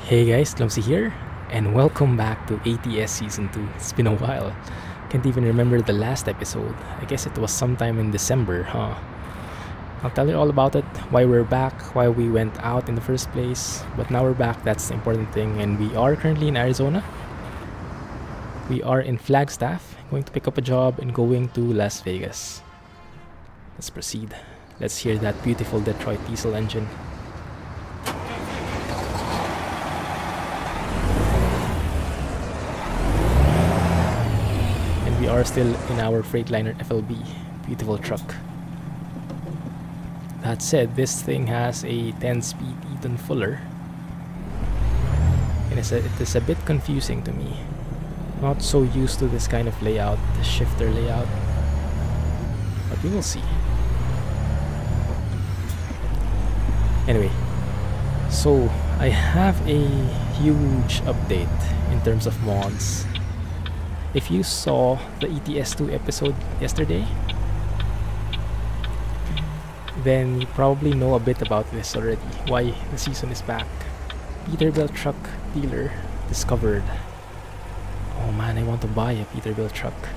Hey guys, Clumsy here, and welcome back to ATS Season 2. It's been a while. Can't even remember the last episode. I guess it was sometime in December, huh? I'll tell you all about it, why we're back, why we went out in the first place. But now we're back, that's the important thing, and we are currently in Arizona. We are in Flagstaff, going to pick up a job and going to Las Vegas. Let's proceed. Let's hear that beautiful Detroit diesel engine. We are still in our Freightliner FLB. Beautiful truck. That said, this thing has a 10-speed Eaton Fuller. And it is a bit confusing to me. Not so used to this kind of layout, the shifter layout. But we will see. Anyway, so I have a huge update in terms of mods. If you saw the ETS2 episode yesterday, then you probably know a bit about this already, why the season is back. Peterbilt truck dealer discovered. Oh man, I want to buy a Peterbilt truck.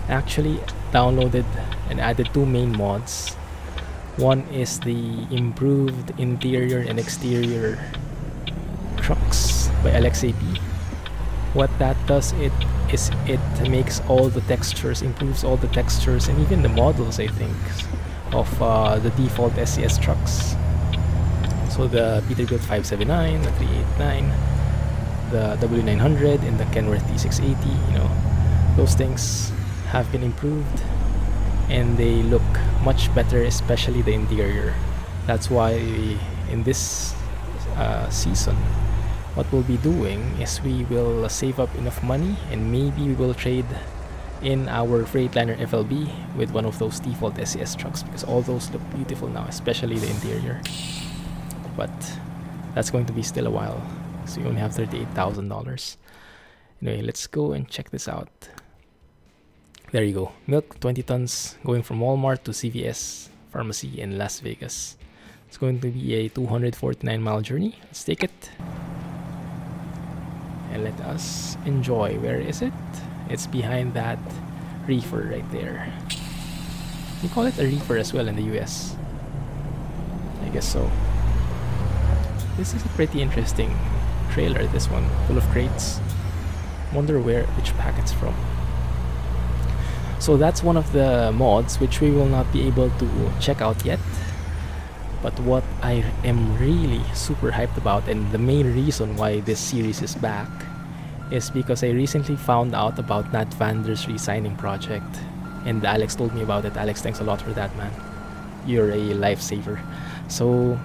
I actually downloaded and added two main mods. One is the improved interior and exterior trucks by LXAP. What that does it makes all the textures, improves all the textures and even the models, I think, of the default SCS trucks. So the Peterbilt 579, the 389, the W900 and the Kenworth D680, you know, those things have been improved and they look much better, especially the interior. That's why in this season, what we'll be doing is we will save up enough money and maybe we will trade in our Freightliner FLB with one of those default SCS trucks, because all those look beautiful now, especially the interior. But that's going to be still a while, so we only have $38,000. Anyway, let's go and check this out. There you go. Milk 20 tons going from Walmart to CVS Pharmacy in Las Vegas. It's going to be a 249-mile journey. Let's take it. And let us enjoy. Where is it? It's behind that reefer right there. We call it a reefer as well in the US. I guess so. This is a pretty interesting trailer, this one, full of crates. Wonder which pack it's from. So that's one of the mods which we will not be able to check out yet. But what I am really super hyped about, and the main reason why this series is back, is because I recently found out about Natvander's re-signing project. And Alex told me about it. Alex, thanks a lot for that, man. You're a lifesaver. So,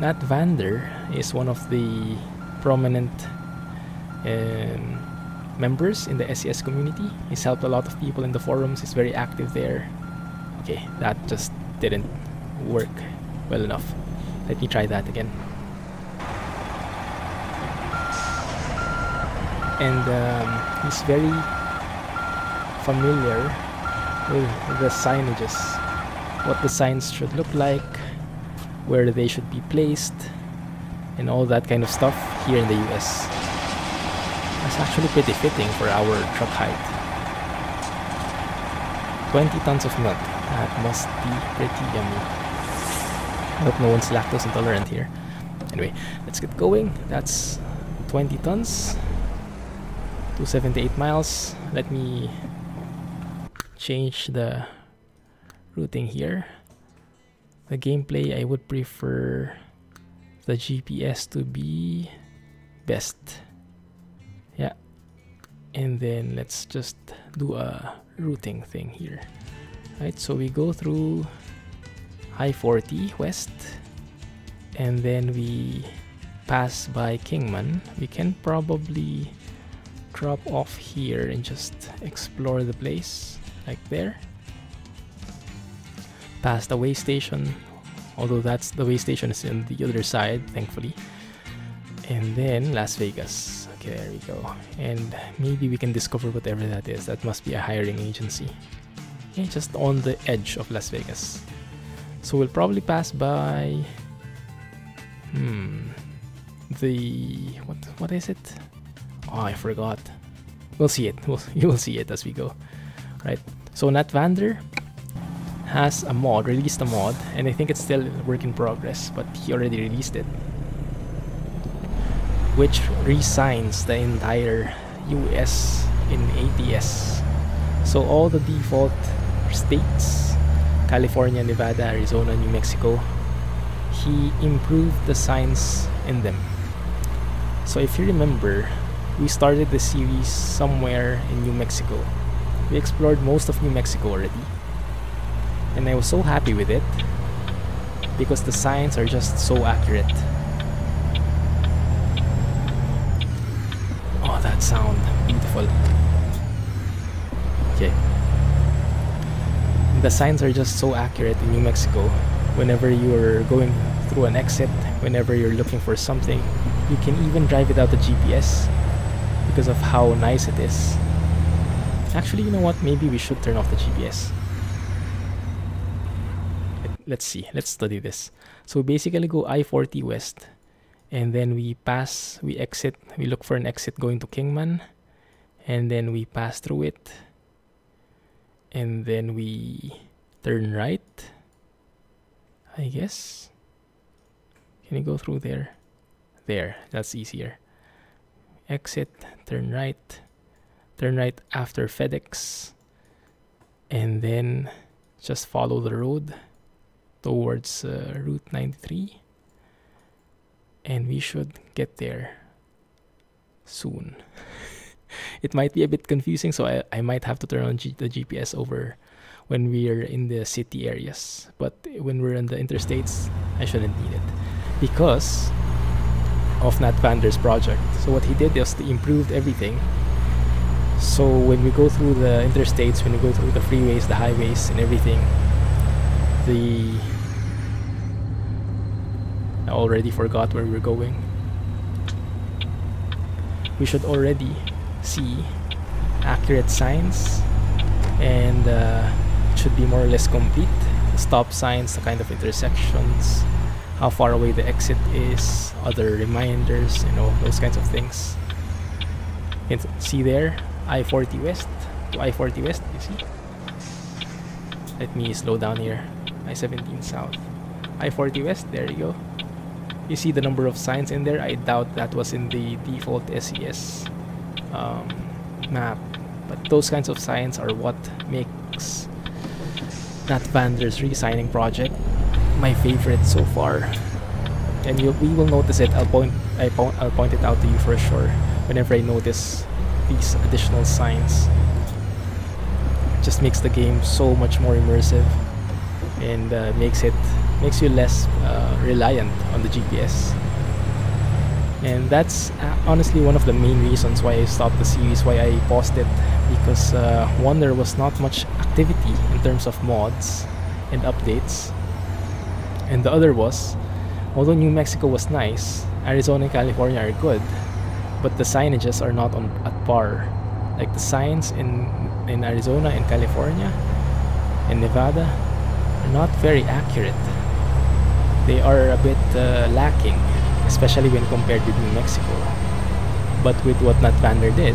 Natvander is one of the prominent members in the SCS community. He's helped a lot of people in the forums. He's very active there. Okay, that just didn't work well enough. Let me try that again. And he's very familiar with the signages, what the signs should look like, where they should be placed, and all that kind of stuff here in the US. That's actually pretty fitting for our truck height. 20 tons of milk. That must be pretty yummy. I hope no one's lactose intolerant here. Anyway, let's get going. That's 20 tons, 278 miles. Let me change the routing here. The gameplay, I would prefer the GPS to be best. Yeah. And then let's just do a routing thing here. Right, so we go through I-40 west, and then we pass by Kingman. We can probably drop off here and just explore the place, like there. Past the way station, although that's the way station is in the other side, thankfully. And then Las Vegas. Okay, there we go. And maybe we can discover whatever that is. That must be a hiring agency. Okay, just on the edge of Las Vegas. So we'll probably pass by the what is it? Oh, I forgot. We'll see it. You will see it as we go. Right. So Natvander has a mod, released a mod, and I think it's still a work in progress, but he already released it, which resigns the entire US in ATS. So all the default states, California, Nevada, Arizona, New Mexico, he improved the signs in them. So if you remember, we started the series somewhere in New Mexico. We explored most of New Mexico already, and I was so happy with it because the signs are just so accurate. Oh, that sound, beautiful. Okay. The signs are just so accurate in New Mexico. Whenever you're going through an exit, whenever you're looking for something, you can even drive without the GPS because of how nice it is. Actually, you know what? Maybe we should turn off the GPS. Let's see. Let's study this. So we basically go I-40 west, and then we exit. We look for an exit going to Kingman, and then we pass through it, and then we turn right, I guess. Can you go through there? There, that's easier. Exit, turn right after FedEx, and then just follow the road towards Route 93, and we should get there soon. It might be a bit confusing, so I might have to turn on the GPS over when we're in the city areas, but when we're in the interstates, I shouldn't need it because of Natvander's project. So what he did is he improved everything. So when we go through the interstates, when we go through the freeways, the highways, and everything, I already forgot where we're going. We should already see accurate signs, and it should be more or less complete. Stop signs, the kind of intersections, how far away the exit is, other reminders, you know, those kinds of things. You can see there, I-40 west to I-40 west, you see? Let me slow down here. I-17 south. I-40 west, there you go. You see the number of signs in there. I doubt that was in the default SCS map, but those kinds of signs are what makes Natvander's re-signing project my favorite so far. And we will notice it. I'll point it out to you for sure whenever I notice these additional signs. It just makes the game so much more immersive, and makes you less reliant on the GPS. And that's honestly one of the main reasons why I stopped the series, why I paused it, because one, there was not much activity in terms of mods and updates, and the other was, although New Mexico was nice, Arizona and California are good, but the signages are not at par. Like the signs in Arizona and California and Nevada are not very accurate. They are a bit lacking, especially when compared with New Mexico. But with what Natvander did,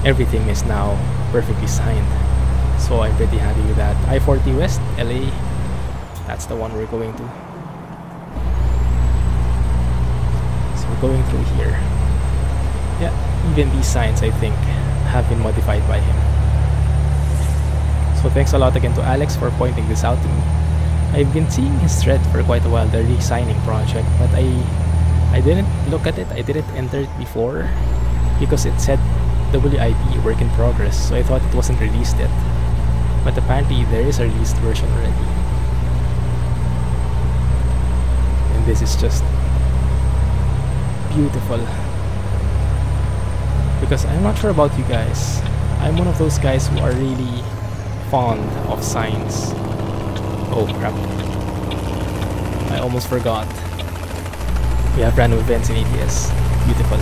everything is now perfectly signed. So I'm pretty happy with that. I-40 West, LA, that's the one we're going to. So we're going through here. Yeah, even these signs, I think, have been modified by him. So thanks a lot again to Alex for pointing this out to me. I've been seeing his thread for quite a while, the re-signing project, but I didn't look at it, I didn't enter it before because it said WIP, work in progress, so I thought it wasn't released yet. But apparently there is a released version already. And this is just beautiful. Because I'm not sure about you guys, I'm one of those guys who are really fond of signs. Oh crap, I almost forgot. We have random events in ATS. Beautiful.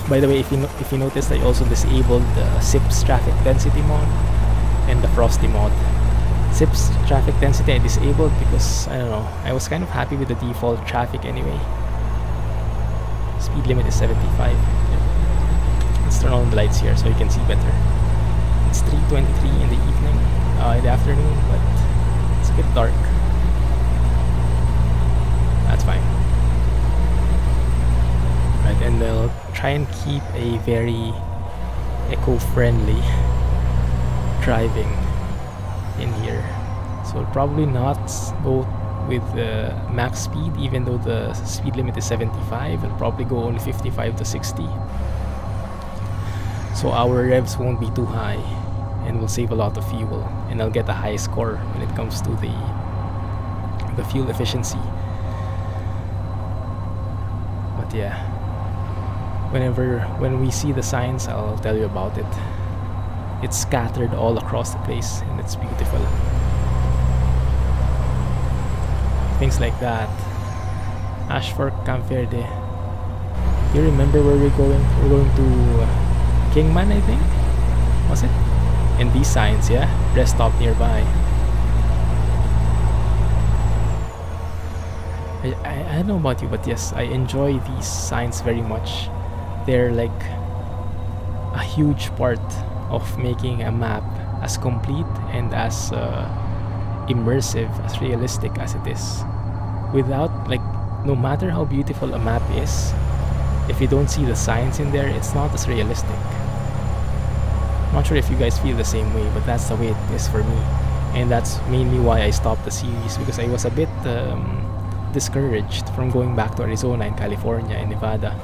By the way, if you noticed, I also disabled the SIP's traffic density mod and the frosty mod. Zips traffic density I disabled because I don't know, I was kind of happy with the default traffic anyway. Speed limit is 75. Let's turn on the lights here so you can see better. It's 3:23 in the evening, in the afternoon, but it's a bit dark. That's fine. Right, and they'll try and keep a very eco-friendly driving in here. So we'll probably not go with max speed, even though the speed limit is 75. We'll probably go only 55 to 60. So our revs won't be too high, and we'll save a lot of fuel, and I'll get a high score when it comes to the fuel efficiency. But yeah, when we see the signs, I'll tell you about it. It's scattered all across the place, and it's beautiful. Things like that. Ashford, Camp Verde. Do you remember where we're going? We're going to Kingman, I think? Was it? And these signs, yeah? Rest stop nearby. I don't know about you, but yes, I enjoy these signs very much. They're like a huge part of making a map as complete and as immersive, as realistic as it is. Without, like, no matter how beautiful a map is, if you don't see the signs in there, it's not as realistic. I'm not sure if you guys feel the same way, but that's the way it is for me. And that's mainly why I stopped the series, because I was a bit discouraged from going back to Arizona and California and Nevada.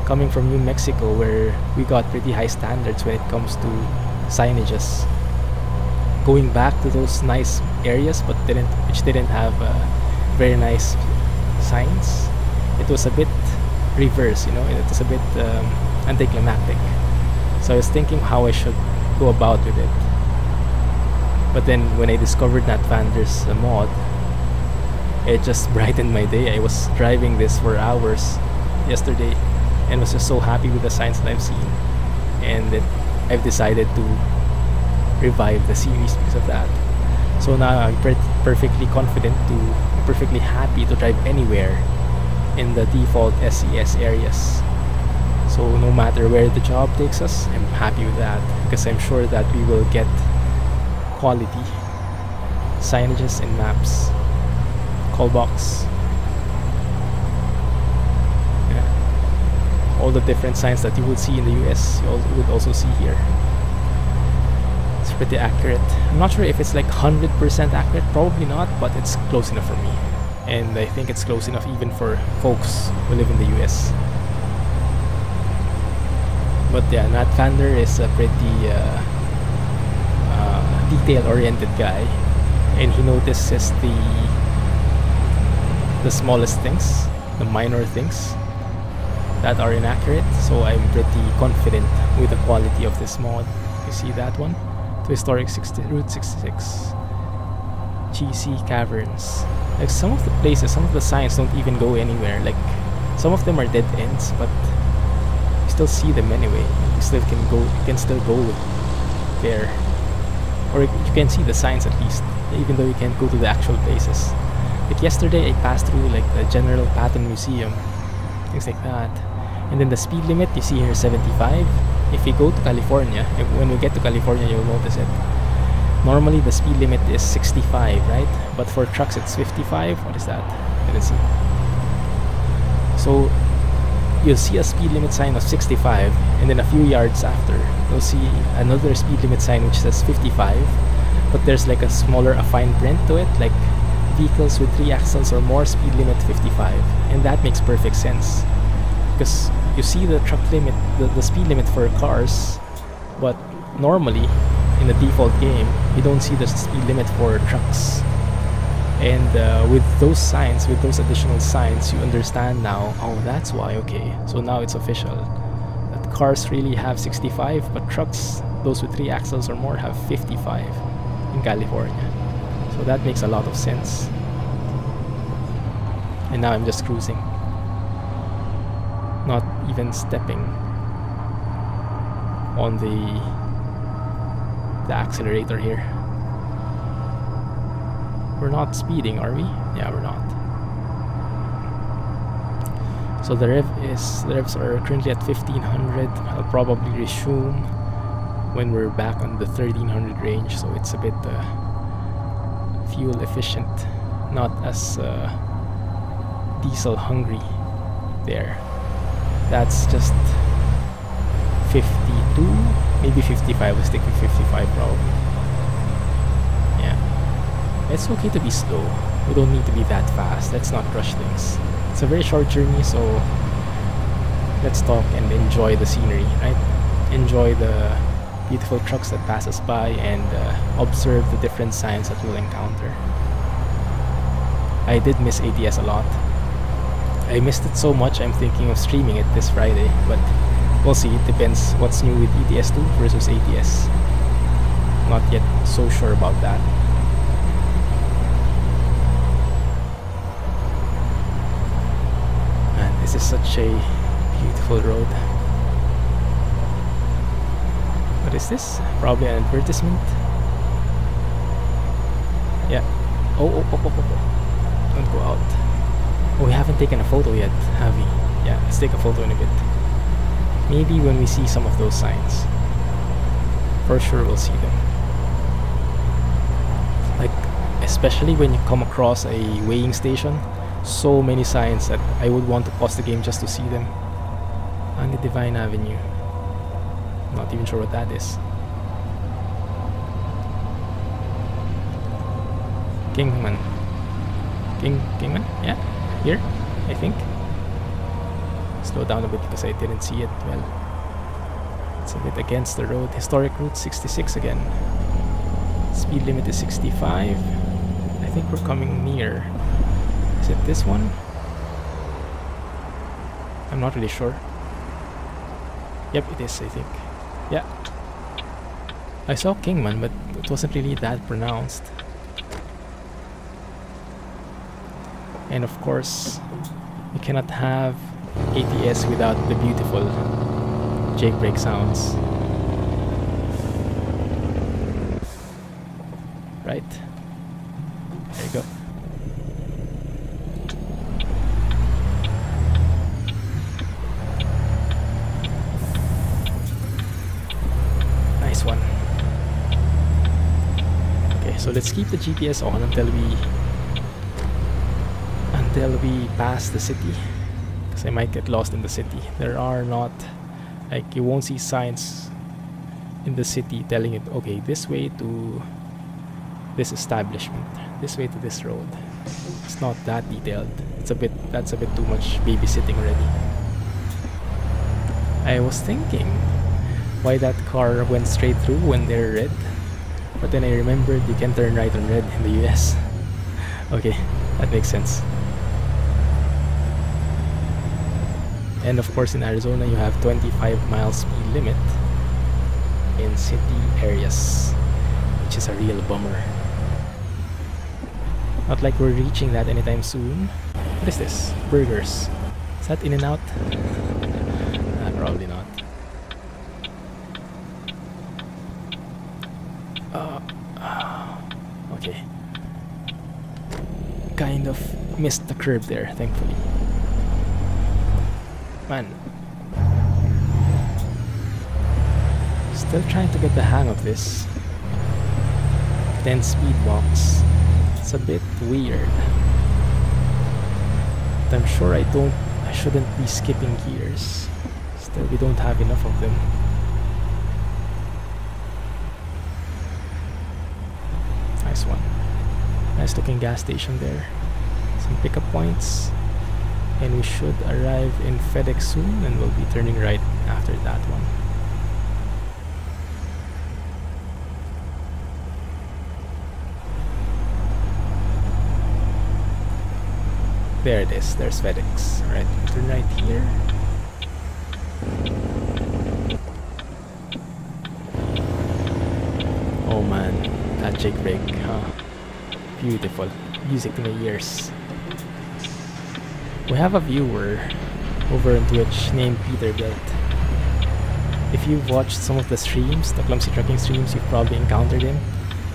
Coming from New Mexico, where we got pretty high standards when it comes to signages. Going back to those nice areas, but which didn't have very nice signs, it was a bit reverse, you know. It was a bit anticlimactic. So I was thinking how I should go about with it. But then when I discovered Natvander's mod, it just brightened my day. I was driving this for hours yesterday and was just so happy with the signs that I've seen, and that I've decided to revive the series because of that. So now I'm perfectly confident perfectly happy to drive anywhere in the default SCS areas. So no matter where the job takes us, I'm happy with that, because I'm sure that we will get quality signages and maps. Call box. Yeah. All the different signs that you would see in the US, you would also see here. It's pretty accurate. I'm not sure if it's like 100% accurate, probably not, but it's close enough for me. And I think it's close enough even for folks who live in the US. But yeah, Natvander is a pretty detail-oriented guy, and he notices the smallest things, the minor things that are inaccurate. So I'm pretty confident with the quality of this mod. You see that one? To historic Route 66, GC Caverns. Like some of the places, some of the signs don't even go anywhere. Like some of them are dead ends, but you still see them anyway. You still can go. You can still go there, or you can see the signs at least, even though you can't go to the actual places. Like yesterday, I passed through like the General Patton Museum, things like that. And then the speed limit you see here is 75. If you go to California, when we get to California, you'll notice it. Normally the speed limit is 65, right? But for trucks it's 55. What is that? Let's see. So you'll see a speed limit sign of 65, and then a few yards after you'll see another speed limit sign which says 55, but there's like a fine print to it, like vehicles with 3 axles or more, speed limit 55. And that makes perfect sense, because you see the truck limit, the speed limit for cars, but normally in the default game you don't see the speed limit for trucks. And with those signs, with those additional signs, you understand now, oh, that's why. Okay, so now it's official that cars really have 65, but trucks, those with 3 axles or more, have 55 in California. So that makes a lot of sense. And now I'm just cruising, not even stepping on the accelerator here. We're not speeding, are we? Yeah, we're not. So the revs are currently at 1500. I'll probably resume when we're back on the 1300 range, so it's a bit fuel efficient, not as diesel hungry there. That's just 52, maybe 55. We'll stick with 55 probably. Yeah, it's okay to be slow. We don't need to be that fast. Let's not rush things. It's a very short journey, so let's talk and enjoy the scenery, right? Enjoy the beautiful trucks that pass us by and observe the different signs that we'll encounter. I did miss ATS a lot. I missed it so much I'm thinking of streaming it this Friday, but we'll see. It depends what's new with ETS2 versus ATS. Not yet so sure about that. Man, this is such a beautiful road. What is this? Probably an advertisement. Yeah. Oh. Don't go out. Oh, we haven't taken a photo yet, have we? Yeah, let's take a photo in a bit. Maybe when we see some of those signs. For sure we'll see them. Like, especially when you come across a weighing station. So many signs that I would want to pause the game just to see them. On the Divine Avenue. Not even sure what that is. Kingman. Kingman? Yeah, here, I think. Slow down a bit because I didn't see it well. It's a bit against the road. Historic Route 66 again. Speed limit is 65. I think we're coming near. Is it this one? I'm not really sure. Yep, it is, I think. Yeah. I saw Kingman, but it wasn't really that pronounced. And of course, you cannot have ATS without the beautiful jailbreak sounds. Right? There you go. Nice one. Okay, so let's keep the GPS on until we pass the city, because I might get lost in the city. There are not, like, you won't see signs in the city telling it, okay, this way to this establishment, this way to this road. It's not that detailed. That's a bit too much babysitting already. I was thinking why that car went straight through when they're red, but then I remembered you can turn right on red in the US. Okay, that makes sense. And of course in Arizona you have 25 miles speed limit in city areas, which is a real bummer. Not like we're reaching that anytime soon. What is this? Burgers. Is that In-N-Out? Probably not. Okay. Kind of missed the curb there, thankfully. Man. Still trying to get the hang of this. 10 speed walks. It's a bit weird. But I'm sure I shouldn't be skipping gears. Still, we don't have enough of them. Nice one. Nice looking gas station there. Some pickup points. And we should arrive in FedEx soon, and we'll be turning right after that one. There it is, there's FedEx. Alright, turn right here. Oh man, that jailbreak, huh? Beautiful. Music to my ears. We have a viewer over on Twitch named Peterbilt. If you've watched some of the streams, the Clumsy trucking streams, you've probably encountered him.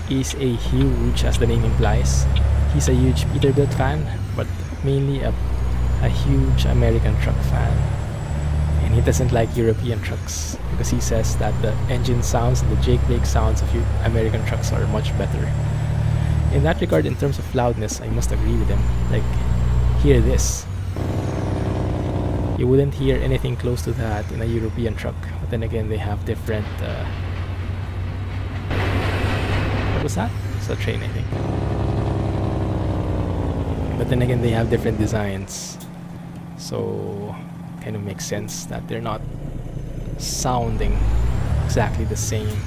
He's a huge, as the name implies, He's a huge Peterbilt fan, but mainly a huge American truck fan. And he doesn't like European trucks because he says that the engine sounds and the jake brake sounds of American trucks are much better. In that regard, in terms of loudness, I must agree with him. Like, hear this. You wouldn't hear anything close to that in a European truck. But then again, they have different... what was that? It's a train, I think. But then again, they have different designs. So, kind of makes sense that they're not sounding exactly the same.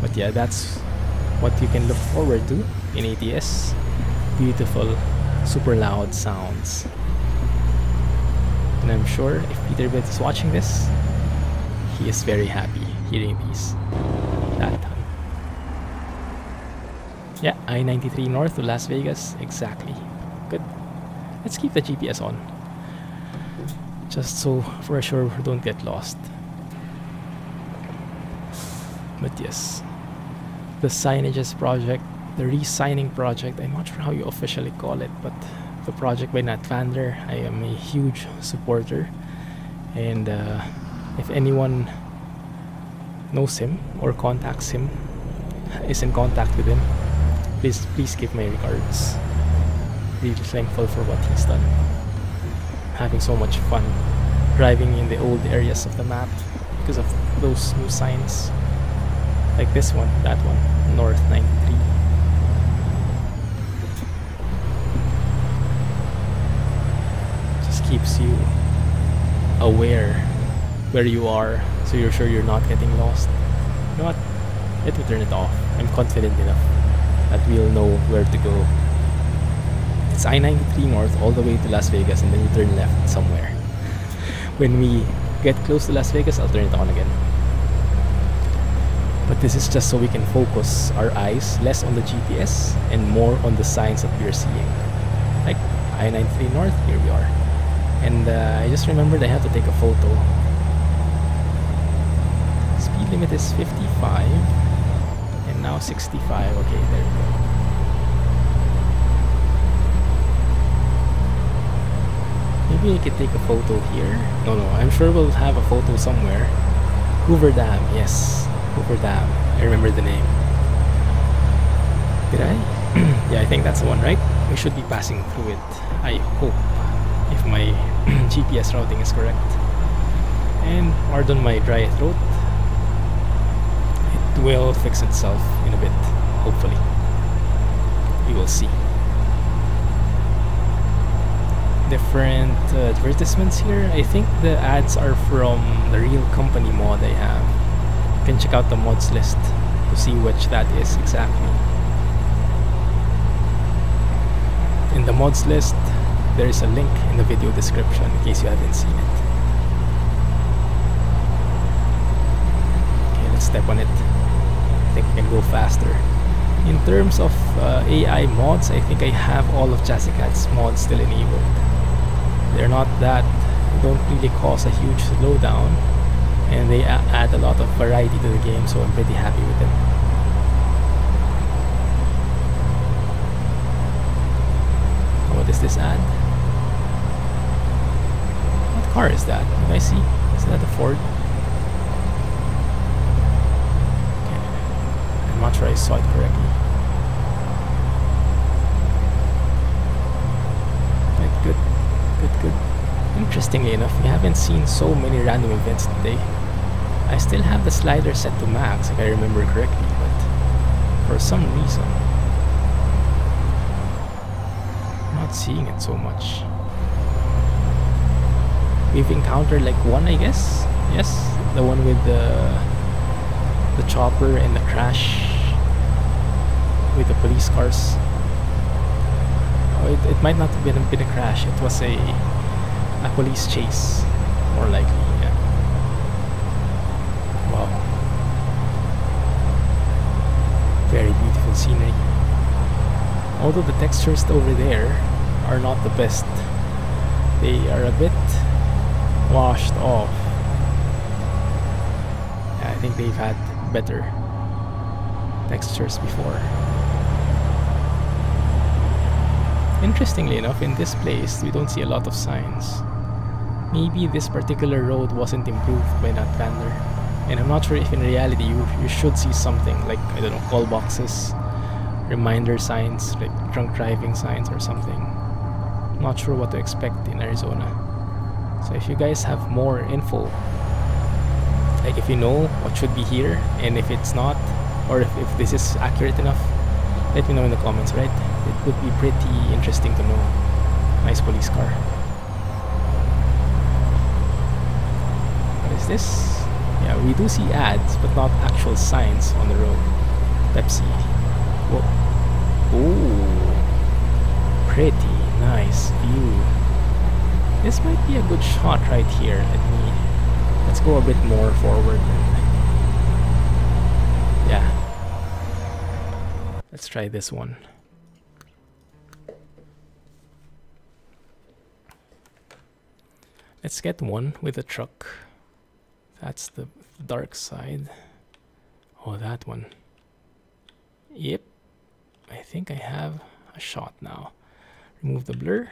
But yeah, that's what you can look forward to in ATS. Beautiful, super loud sounds. And I'm sure if Peterbilt is watching this, he is very happy hearing these that time. Yeah, I-93 north to Las Vegas, exactly. Good. Let's keep the GPS on, just so for sure we don't get lost. But yes, the signages project, the re-signing project, I'm not sure how you officially call it, but the project by Natvander, I am a huge supporter. And if anyone knows him or contacts him, is in contact with him, please give my regards. Really thankful for what he's done. Having so much fun driving in the old areas of the map because of those new signs. Like this one, that one, North 93. Just keeps you aware where you are, so you're sure you're not getting lost. You know what? Let me turn it off. I'm confident enough that we'll know where to go. It's I-93 north all the way to Las Vegas, and then you turn left somewhere. When we get close to Las Vegas, I'll turn it on again. But this is just so we can focus our eyes less on the GPS and more on the signs that we're seeing. Like I-93 north, here we are. And I just remembered I have to take a photo. Speed limit is 55 and now 65. Okay, there we go. Maybe I could take a photo here. No, I'm sure we'll have a photo somewhere. Hoover Dam, yes. Hoover Dam. I remember the name. Did I? Yeah, I think that's the one, right? We should be passing through it. I hope, if my GPS routing is correct. And pardon my dry throat. It will fix itself in a bit, hopefully. We will see. Different advertisements here. I think the ads are from the real company mod I have. You can check out the mods list to see which that is exactly. In the mods list, there is a link in the video description in case you haven't seen it. Okay, let's step on it. I think we can go faster. In terms of AI mods, I think I have all of Jazzicat's mods still enabled. They're not that, they don't really cause a huge slowdown, and they add a lot of variety to the game, so I'm pretty happy with them. What is this ad? What car is that? Did I see? Is that a Ford? Okay. I'm not sure I saw it correctly. Right, good. Good. Interestingly enough, we haven't seen so many random events today. I still have the slider set to max, if I remember correctly, but for some reason, I'm not seeing it so much. We've encountered like one, I guess. Yes, the one with the chopper and the crash with the police cars. It might not have been a crash. It was a police chase, more likely. Yeah. Wow. Very beautiful scenery. Although the textures over there are not the best, they are a bit washed off. Yeah, I think they've had better textures before. Interestingly enough, in this place, we don't see a lot of signs. Maybe this particular road wasn't improved by Natvander. And I'm not sure if in reality you should see something like, I don't know, call boxes, reminder signs, like drunk driving signs or something. Not sure what to expect in Arizona. So if you guys have more info, like if you know what should be here, and if it's not, or if this is accurate enough, let me know in the comments, right? It would be pretty interesting to know. Nice police car. What is this? Yeah, we do see ads, but not actual signs on the road. Pepsi. Whoa. Ooh. Pretty nice view. This might be a good shot right here. Let's go a bit more forward. Yeah. Let's try this one. Let's get one with a truck. That's the dark side. Oh, that one. Yep. I think I have a shot now. Remove the blur.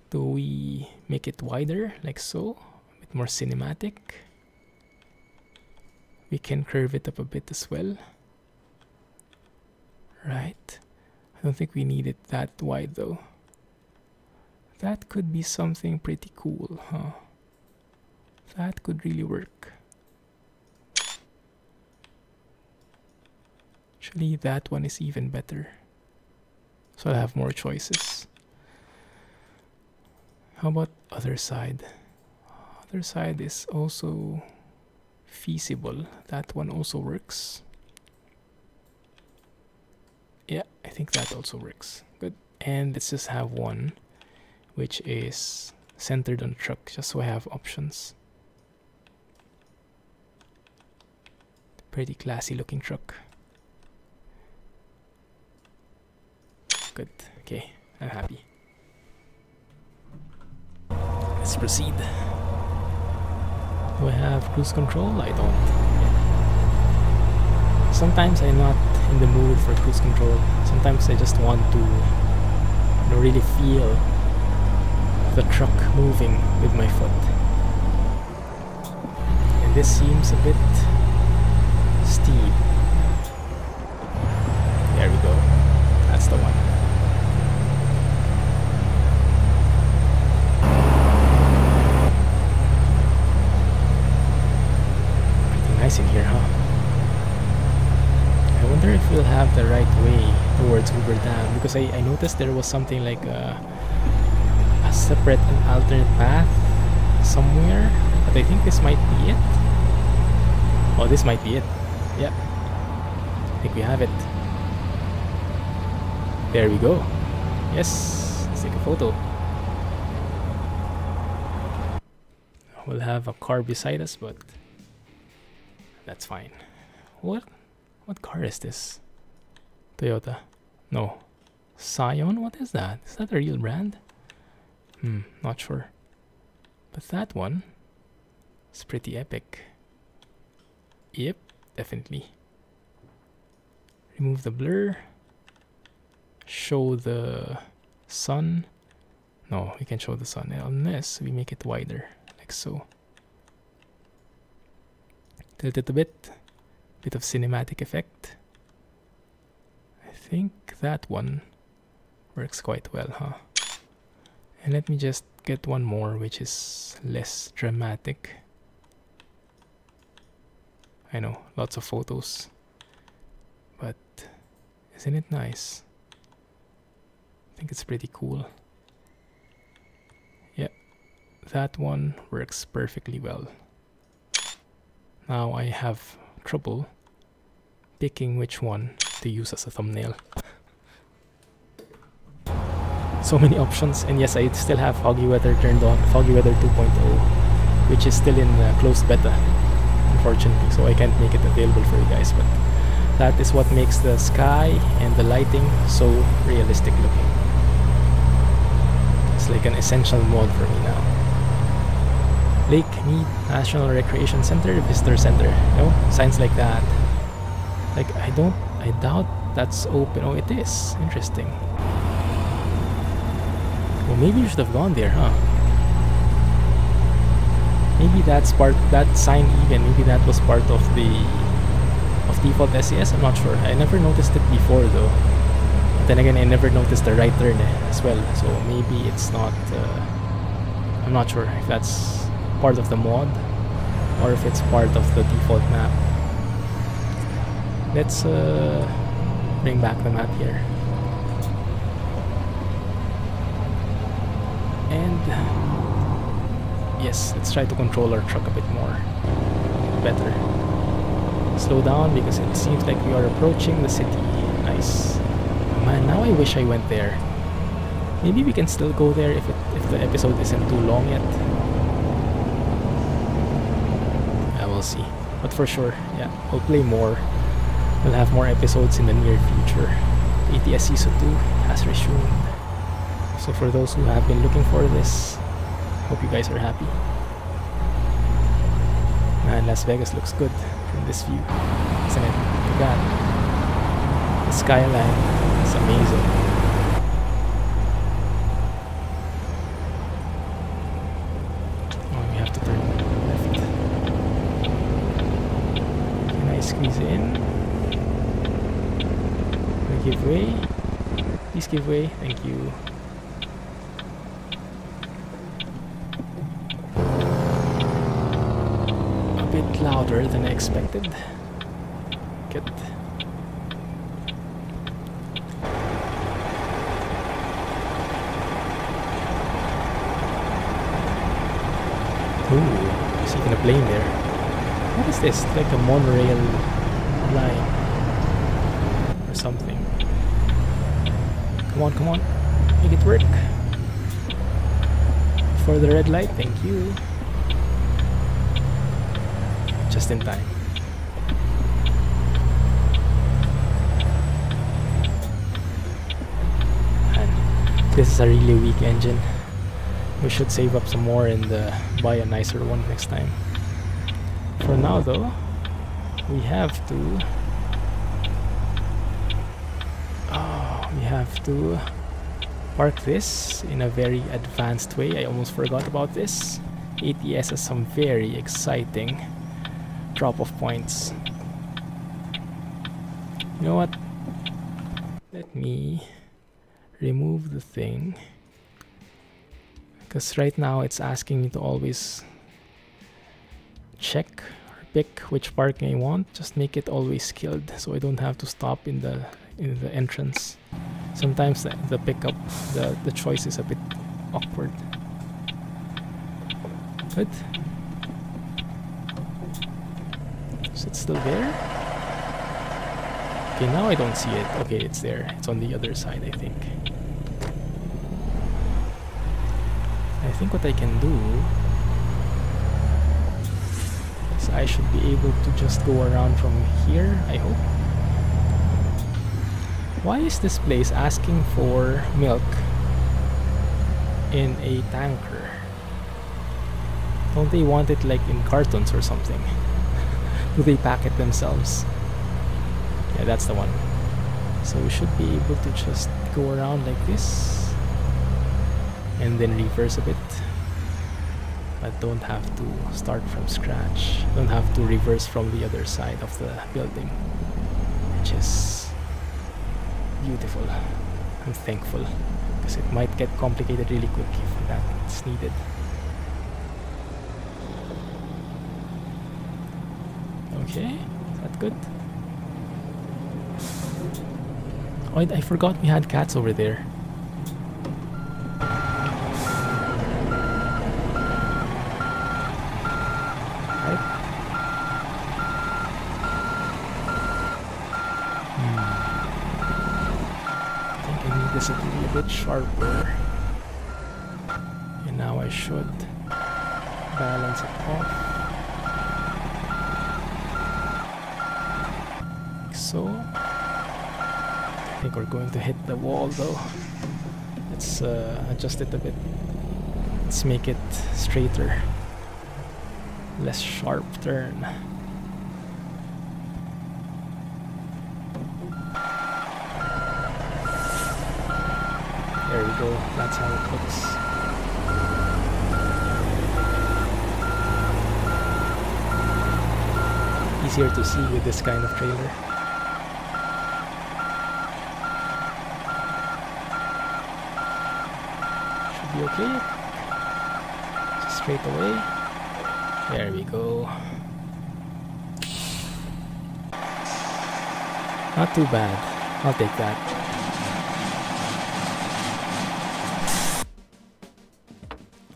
Do we make it wider, like so? A bit more cinematic. We can curve it up a bit as well. Right. I don't think we need it that wide though. That could be something pretty cool, huh? That could really work. Actually, that one is even better. So I'll have more choices. How about other side? Other side is also feasible. That one also works. Yeah, I think that also works. Good. And let's just have one which is centered on truck, just so I have options. Pretty classy looking truck. Good. Okay, I'm happy. Let's proceed. Do I have cruise control? I don't. Sometimes I'm not in the mood for cruise control. Sometimes I just want to really feel the truck moving with my foot. And this seems a bit steep. There we go. That's the one. Pretty nice in here, huh? I wonder if we'll have the right way towards Hoover Dam, because I noticed there was something like a separate and alternate path somewhere, but I think this might be it. Oh, this might be it. Yep. I think we have it. There we go. Yes. Let's take a photo. We'll have a car beside us, but that's fine. What car is this? Toyota. No. Scion? What is that? Is that a real brand? Not sure. But that one is pretty epic. Yep, definitely. Remove the blur. Show the sun. No, we can show the sun unless we make it wider, like so. Tilt it a bit. Bit of cinematic effect. I think that one works quite well, huh? And let me just get one more which is less dramatic. I know, lots of photos, but isn't it nice? I think it's pretty cool. Yep, that one works perfectly well. Now I have trouble picking which one to use as a thumbnail. So many options, and yes, I still have Foggy Weather turned on, Foggy Weather 2.0, which is still in closed beta, unfortunately, so I can't make it available for you guys, but that is what makes the sky and the lighting so realistic looking. It's like an essential mod for me now. Lake Mead National Recreation Center, Visitor Center, you know, signs like that. Like, I doubt that's open. Oh, it is. Interesting. Well, maybe you should have gone there, huh? Maybe that's part, that sign even, maybe that was part of the default SCS. I'm not sure. I never noticed it before though. But then again, I never noticed the right turn as well. So maybe it's not, I'm not sure if that's part of the mod or if it's part of the default map. Let's bring back the map here. And yes, let's try to control our truck a bit more. Better. Slow down because it seems like we are approaching the city. Nice. Oh man, now I wish I went there. Maybe we can still go there if the episode isn't too long yet. I will see. But for sure, yeah, we'll play more. We'll have more episodes in the near future. ATS Season 2 has resumed. So for those who have been looking for this, hope you guys are happy. Man, Las Vegas looks good from this view, isn't it? Look at that. The skyline is amazing. Oh, we have to turn left. Can I squeeze in? Can I give way? Please give way. Thank you. Bit louder than I expected. Good. Ooh, there's even a plane there. What is this? It's like a monorail line or something. Come on, come on. Make it work. For the red light, thank you. Just in time. And this is a really weak engine. We should save up some more and buy a nicer one next time. For now though, we have to park this in a very advanced way. I almost forgot about this. ATS has some very exciting drop-off points. You know what? Let me remove the thing, because right now it's asking me to always check or pick which parking I want. Just make it always skilled so I don't have to stop in the entrance. Sometimes the pickup, the choice is a bit awkward. Good. Is it still there? Okay, now I don't see it. Okay, it's there. It's on the other side, I think. I think what I can do is I should be able to just go around from here, I hope. Why is this place asking for milk in a tanker? Don't they want it like in cartons or something? Do they pack it themselves? Yeah, that's the one. So we should be able to just go around like this and then reverse a bit, but don't have to start from scratch. Don't have to reverse from the other side of the building, which is beautiful. I'm thankful, because it might get complicated really quick if that's needed. Okay, is that good? Oh, I forgot we had cats over there. Right? I think I need this to be a bit sharper. And now I should balance it off. So I think we're going to hit the wall though. Let's adjust it a bit. Let's make it straighter. Less sharp turn. There There we go. That's how it looks. Easier to see with this kind of trailer. Should be okay. Just straight away. There we go. Not too bad. I'll take that.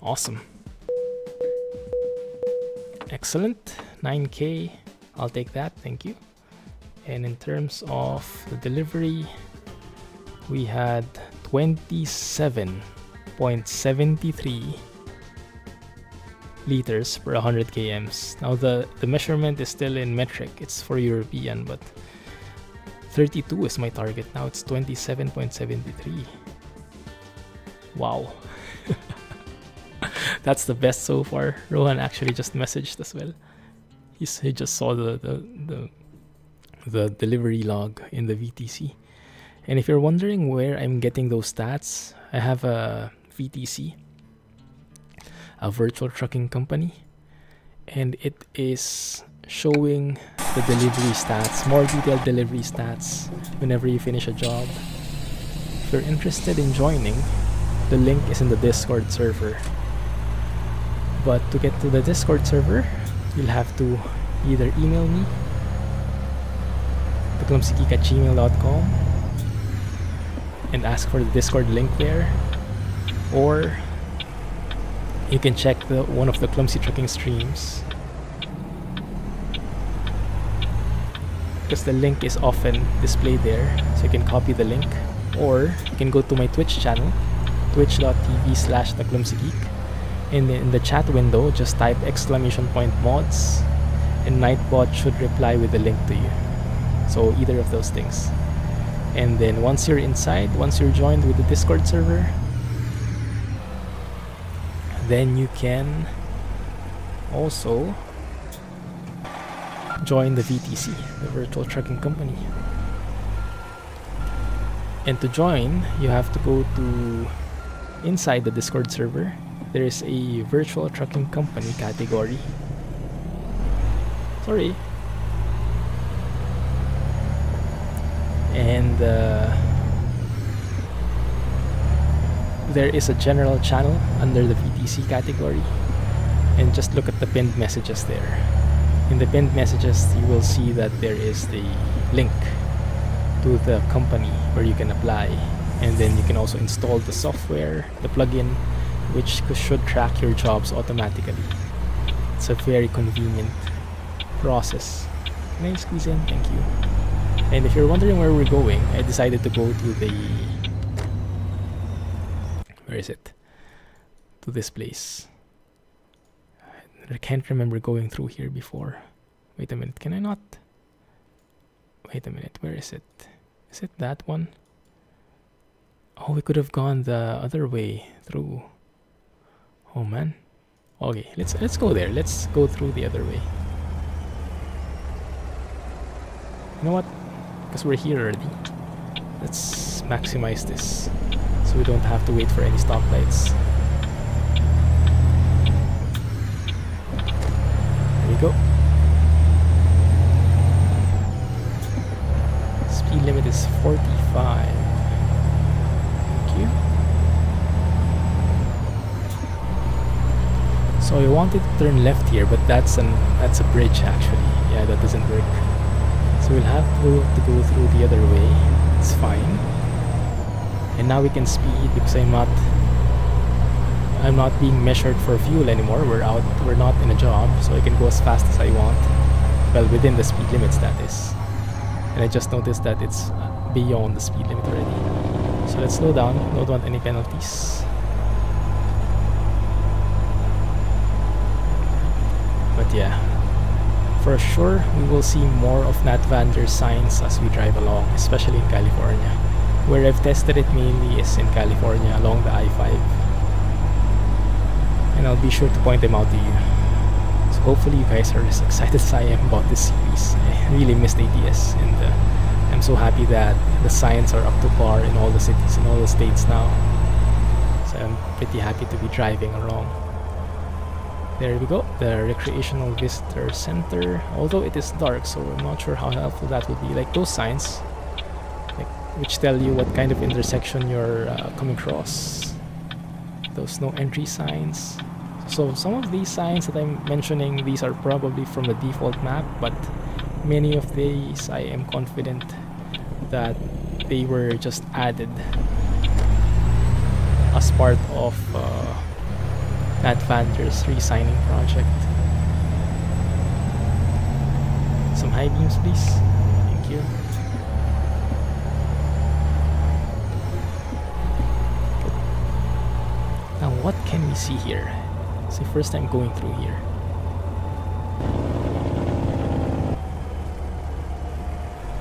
Awesome. Excellent. 9K. I'll take that. Thank you. And in terms of the delivery, we had 27.73 liters per 100 kms. Now the measurement is still in metric. It's for European, but 32 is my target. Now it's 27.73. Wow. That's the best so far. Rohan actually just messaged as well. He just saw the delivery log in the VTC. And if you're wondering where I'm getting those stats, I have a VTC, a virtual trucking company, and it is showing the delivery stats, more detailed delivery stats whenever you finish a job. If you're interested in joining, the link is in the Discord server. But to get to the Discord server, you'll have to either email me to clumsygeek@gmail.com and ask for the Discord link there, or you can check one of the Clumsy Trucking streams, because the link is often displayed there, so you can copy the link, or you can go to my Twitch channel, twitch.tv/theclumsygeek, and in the chat window just type !mods, and Nightbot should reply with the link to you. So either of those things. And then once you're inside, once you're joined with the Discord server, then you can also join the VTC, the virtual trucking company. And to join, you have to go to inside the Discord server. There is a virtual trucking company category. Sorry. And there is a general channel under the VTC category, and just look at the pinned messages there. In the pinned messages, you will see that there is the link to the company where you can apply, and then you can also install the software, the plugin, which should track your jobs automatically. It's a very convenient process. Can I squeeze in? Thank you. And if you're wondering where we're going, I decided to go to the... Where is it? To this place. I can't remember going through here before. Wait a minute, can I not? Wait a minute, where is it? Is it that one? Oh, we could have gone the other way through. Oh man. Okay, let's go there. Let's go through the other way. You know what? Because we're here already. Let's maximize this so we don't have to wait for any stoplights. There we go. Speed limit is 45. Thank you. So I wanted to turn left here, but that's a bridge actually. Yeah, that doesn't work. So we'll have to go through the other way. It's fine. And now we can speed because I'm not being measured for fuel anymore. We're not in a job, so I can go as fast as I want. Well, within the speed limits, that is. And I just noticed that it's beyond the speed limit already. So let's slow down. Don't want any penalties. But yeah, for sure we will see more of Natvander signs as we drive along, especially in California. Where I've tested it mainly is in California along the I-5. And I'll be sure to point them out to you. So hopefully you guys are as excited as I am about this series. I really missed ATS, and I'm so happy that the signs are up to par in all the cities, in all the states now. pretty happy to be driving along. There we go, the Recreational Visitor Center. Although it is dark, so I'm not sure how helpful that will be. Like those signs, like, which tell you what kind of intersection you're coming across. Those no entry signs. So some of these signs that I'm mentioning, these are probably from the default map, but many of these I am confident that they were just added as part of Natvander's re-signing project. Some high beams, please. Thank you. Good. Now what can we see here? It's the first time going through here.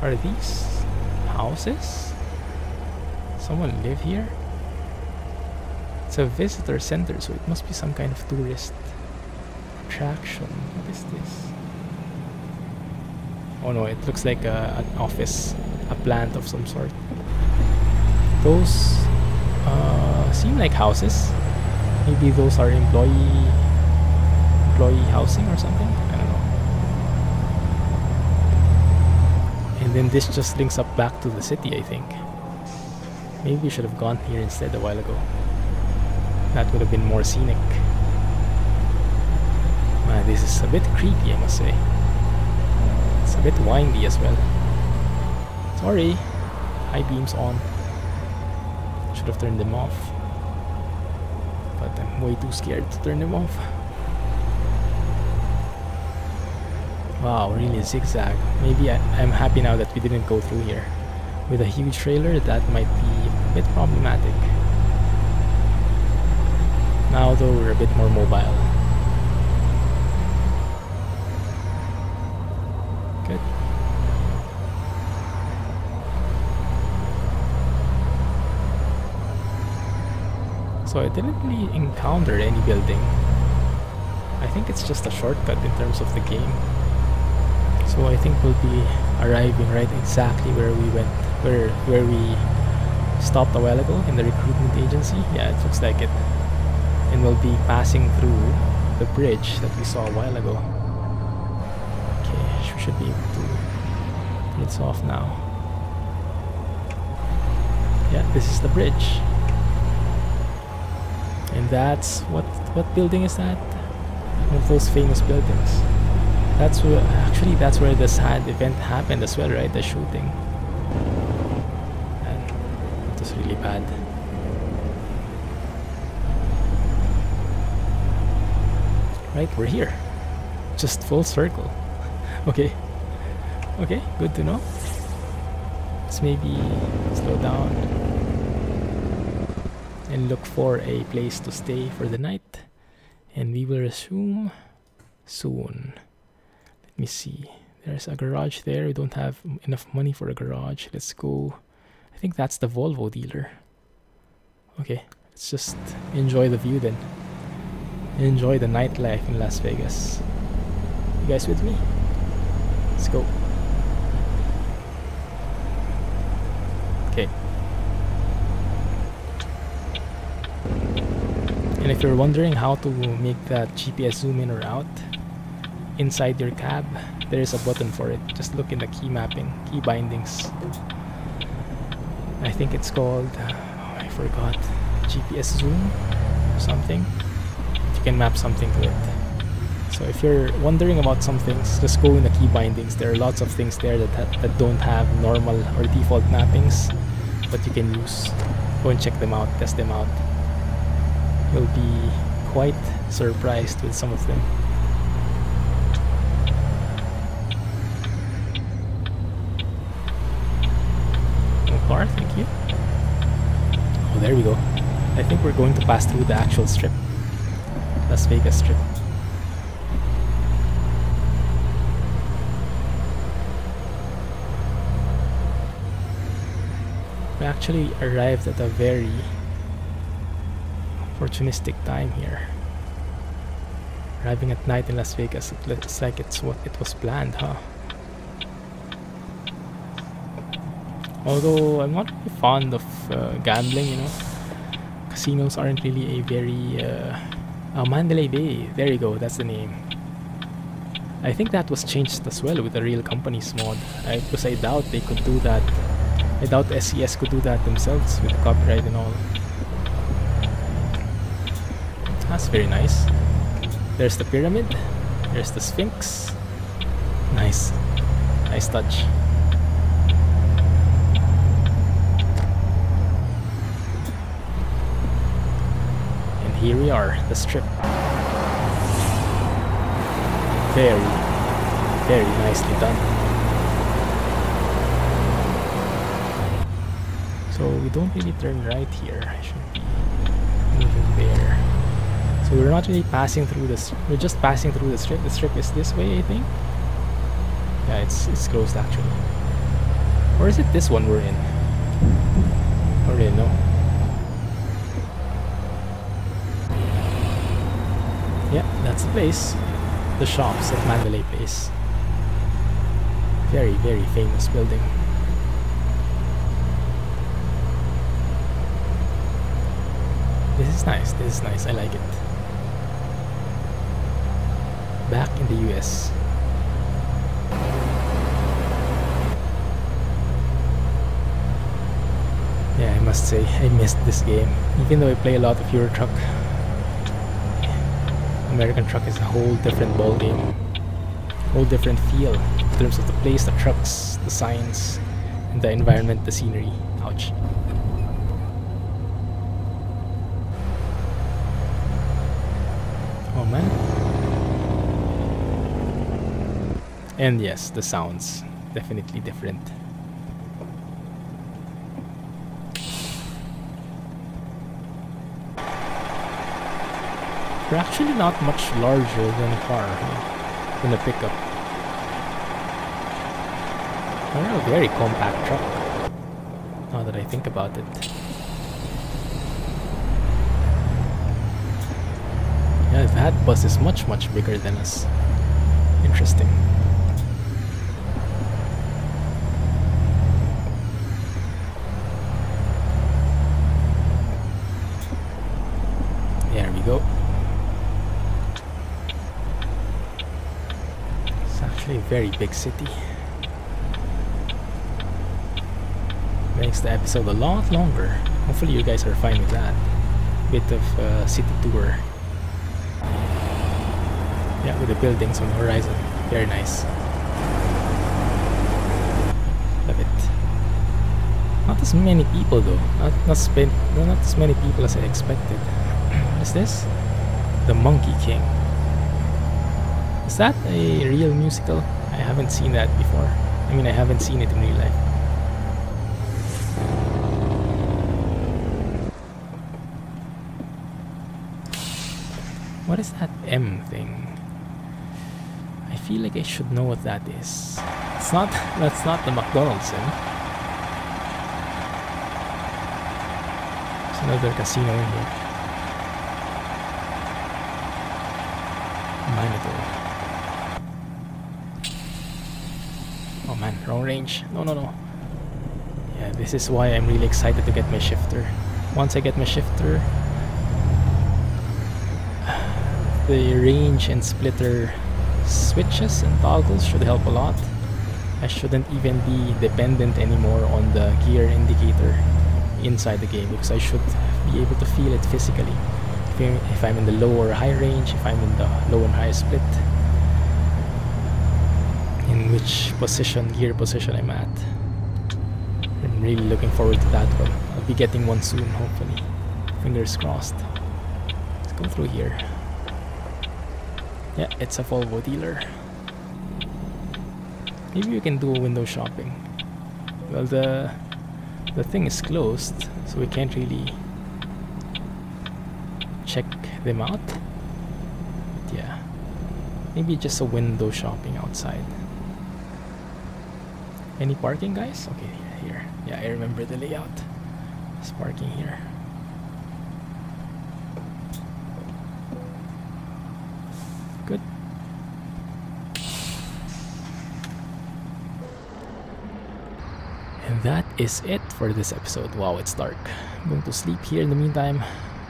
Are these houses? Someone live here? It's a visitor center, so it must be some kind of tourist attraction. What is this? Oh no, it looks like an office, a plant of some sort. Those seem like houses. Maybe those are employee housing or something. I don't know. And then this just links up back to the city, I think. Maybe we should have gone here instead a while ago. That would have been more scenic. This is a bit creepy, I must say. It's a bit windy as well. Sorry. High beams on. Should have turned them off. But I'm way too scared to turn them off. Wow, really zigzag. Maybe I'm happy now that we didn't go through here. With a huge trailer, that might be a bit problematic. Now though, we're a bit more mobile. Good. So I didn't really encounter any building. I think it's just a shortcut in terms of the game. So I think we'll be arriving right exactly where we went, where we stopped a while ago in the recruitment agency. Yeah, it looks like it. And we'll be passing through the bridge that we saw a while ago. Okay, we should be able to turn it off now. Yeah, this is the bridge. And that's what building is that? One of those famous buildings. That's where actually that's where the sad event happened as well, right? The shooting. And it was really bad. Right, we're here. Just full circle. Okay. Okay, good to know. Let's maybe slow down and look for a place to stay for the night. And we will resume soon. Let me see. There's a garage there. We don't have enough money for a garage. Let's go. I think that's the Volvo dealer. Okay, let's just enjoy the view then. Enjoy the nightlife in Las Vegas. You guys with me? Let's go. Okay. And if you're wondering how to make that GPS zoom in or out inside your cab, there is a button for it. Just look in the key mapping, key bindings. I think it's called, oh, I forgot, GPS zoom or something. You can map something to it. So if you're wondering about some things, just go in the key bindings. There are lots of things there that don't have normal or default mappings, but you can use. Go and check them out, test them out. You'll be quite surprised with some of them. No car, thank you. Oh, there we go. I think we're going to pass through the actual strip. Las Vegas Strip. We actually arrived at a very opportunistic time here. Arriving at night in Las Vegas, it looks like it's what it was planned, huh? Although I'm not really fond of gambling, you know. casinos aren't really a very Mandalay Bay. There you go. That's the name. I think that was changed as well with the Real Companies mod. Because I doubt they could do that. I doubt SCS could do that themselves with the copyright and all. That's very nice. There's the pyramid. There's the Sphinx. Nice. Nice touch. And here we are, the strip. Very, very nicely done. So we don't really turn right here. I should be moving there. So we're not really passing through this. We're just passing through the strip. The strip is this way, I think. Yeah, it's closed actually. Or is it this one we're in? I don't really know. Yeah, that's the place. The shops at Mandalay Place. Very, very famous building. This is nice. This is nice. I like it. Back in the US. Yeah, I must say I missed this game. Even though I play a lot of Euro Truck, American Truck is a whole different ball game. Whole different feel in terms of the place, the trucks, the signs, and the environment, the scenery. Ouch. Oh man. And yes, the sounds. Definitely different. They're actually not much larger than a car, than a pickup. They're a very compact truck, now that I think about it. Yeah, that bus is much bigger than us. Interesting. There we go. Actually a very big city. Makes the episode a lot longer. Hopefully you guys are fine with that. Bit of city tour. Yeah, with the buildings on the horizon. Very nice. Love it. Not as many people though. Not as many people as I expected. What is this? The Monkey King. Is that a real musical? I haven't seen that before. I mean, I haven't seen it in real life. What is that M thing? I feel like I should know what that is. It's not. That's not the McDonald's M. There's another casino in here. Manitou. Oh man, wrong range. No. Yeah, this is why I'm really excited to get my shifter. Once I get my shifter, the range and splitter switches and toggles should help a lot. I shouldn't even be dependent anymore on the gear indicator inside the game, because I should be able to feel it physically. If I'm in the low or high range, if I'm in the low and high split, in which position, gear position I'm at. I'm really looking forward to that one. I'll be getting one soon, hopefully. Fingers crossed. Let's go through here. Yeah, it's a Volvo dealer. Maybe we can do a window shopping. Well, the thing is closed, so we can't really check them out. But yeah, maybe just a window shopping outside. Any parking, guys? Okay, here. Yeah, I remember the layout. There's parking here. Good. And that is it for this episode. Wow, it's dark. I'm going to sleep here in the meantime.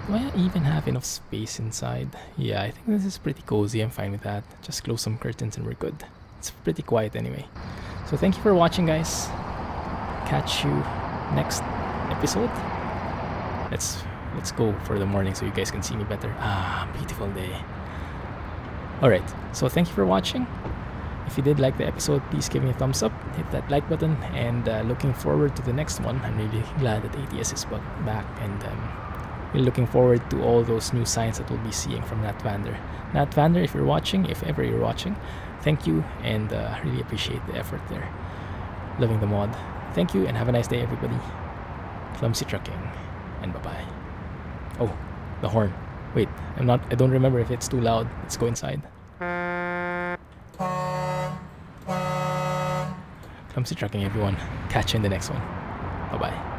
Do I even have enough space inside? Yeah, I think this is pretty cozy. I'm fine with that. Just close some curtains and we're good. It's pretty quiet anyway. So thank you for watching, guys. Catch you next episode. Let's go for the morning so you guys can see me better. Ah, beautiful day. Alright, so thank you for watching. If you did like the episode, please give me a thumbs up, hit that like button, and looking forward to the next one. I'm really glad that ATS is back, and really looking forward to all those new signs that we'll be seeing from Natvander. Natvander, if you're watching, if ever you're watching, thank you, and really appreciate the effort there. Loving the mod. Thank you, and have a nice day, everybody. Clumsy trucking, and bye-bye. Oh, the horn. Wait, I don't remember if it's too loud. Let's go inside. Clumsy trucking, everyone. Catch you in the next one. Bye-bye.